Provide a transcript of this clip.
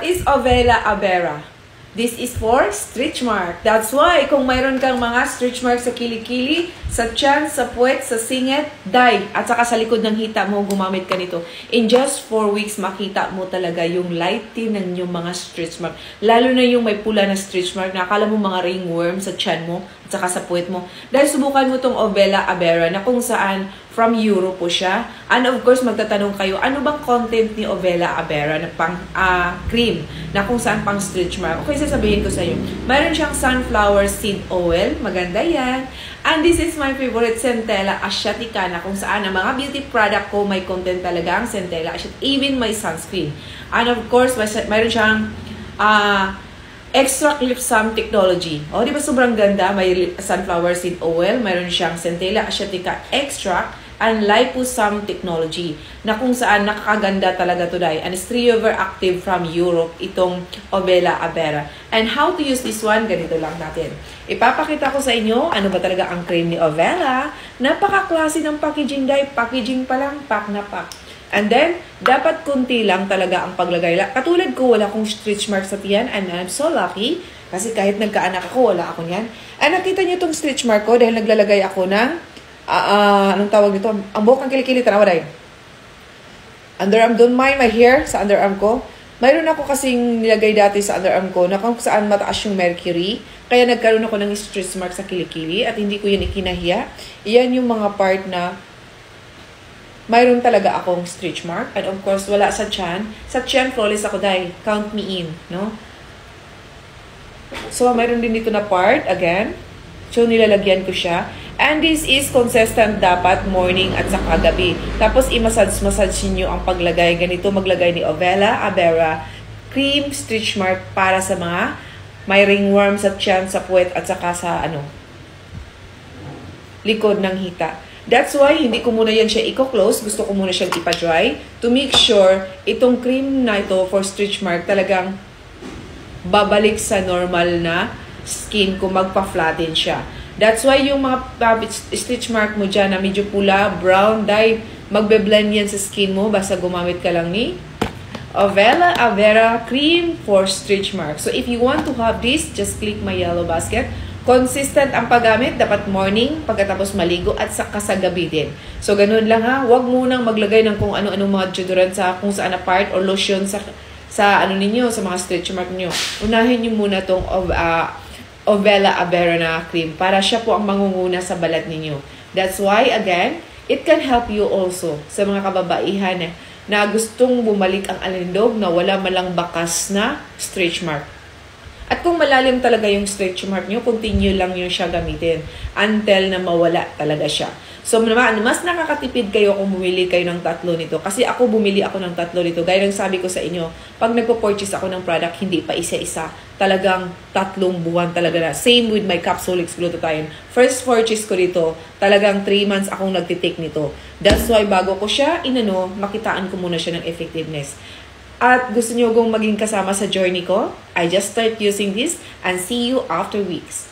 What is Ovela Abera? This is for stretch mark. That's why, kung mayroon kang mga stretch mark sa kilikili, sa tiyan, sa puwet, sa singit, dye, at saka sa likod ng hita mo, gumamit ka nito. In just 4 weeks, makita mo talaga yung lighting ng yung mga stretch mark. Lalo na yung may pula na stretch mark, na akala mo mga ringworm sa tiyan mo, at saka sa puwet mo. Dahil subukan mo tong Ovela Abera, na kung saan from Europe po siya. And of course, magtatanong kayo, ano bang content ni Ovela Abera na pang cream, na kung saan pang stretch mark? Okay, sasabihin ko sa iyo. Mayroon siyang sunflower seed oil. Maganda yan. And this is my favorite, Centella Asiatica, na kung saan ang mga beauty product ko may content talaga ang Centella Asiatica. Even my sunscreen. And of course, mayroon siyang extract lip balm technology. O, di ba sobrang ganda? May sunflower seed oil. Mayroon siyang Centella Asiatica extract and liposome technology, na kung saan nakakaganda talaga today. And it's 3-over active from Europe, itong Ovela Abera. And how to use this one, ganito lang natin. Ipapakita ko sa inyo, ano ba talaga ang cream ni Ovela. Napaka-klase ng packaging dahil packaging pa lang, pack na pack. And then, dapat kunti lang talaga ang paglagay. Katulad ko, wala akong stretch mark sa tiyan, and I'm so lucky, kasi kahit nagkaanak ako, wala ako niyan. And nakita niyo itong stretch mark ko dahil naglalagay ako ng anong tawag nito? Ang buhok ng kilikili, tanawa dahil. Underarm, don't mind my hair sa underarm ko. Mayroon ako kasing nilagay dati sa underarm ko na kung saan mataas yung mercury. Kaya nagkaroon ako ng stretch mark sa kilikili at hindi ko yan ikinahiya. Iyan yung mga part na mayroon talaga akong stretch mark. And of course, wala sa tiyan. Sa tiyan, flawless ako dahil. Count me in, no? So, mayroon din dito na part, again. So, nilalagyan ko siya. And this is consistent dapat morning at saka gabi. Tapos, i-massage niyo ang paglagay. Ganito maglagay ni Ovela Abera cream stretch mark para sa mga may ringworm sa tiyan, sa puwet, at saka sa likod ng hita. That's why, hindi ko muna yan siya i-close. Gusto ko muna siyang ipa-dry to make sure itong cream na ito for stretch mark talagang babalik sa normal na skin kung magpa-flatten siya. That's why yung mga stitch mark mo dyan na medyo pula, brown, dye, magbe-blend yan sa skin mo basta gumamit ka lang ni Ovela Abera Cream for Stretch Mark. So if you want to have this, just click my yellow basket. Consistent ang paggamit, dapat morning, pagkatapos maligo, at saka sa gabi din. So ganun lang ha, huwag munang maglagay ng kung ano-ano mga deodorant sa kung saan na part or lotion sa ninyo, sa mga stretch mark niyo. Unahin niyo muna tong Ovela Abera na cream para siya po ang mangunguna sa balat ninyo. That's why, again, it can help you also sa mga kababaihan na gustong bumalik ang alindog na wala malang bakas na stretch mark. At kung malalim talaga yung stretch mark nyo, continue lang yung siya gamitin until na mawala talaga siya. So, mas nakakatipid kayo kung bumili kayo ng 3 nito. Kasi ako, bumili ako ng 3 nito. Gaya ng sabi ko sa inyo, pag nagpo-purchase ako ng product, hindi pa isa-isa. Talagang 3 buwan talaga na. Same with my Capsulix Glutathione. First purchase ko dito, talagang 3 months akong nagtitake nito. That's why bago ko siya, makitaan ko muna siya ng effectiveness. At gusto niyo kong maging kasama sa journey ko, I just start using this and see you after weeks.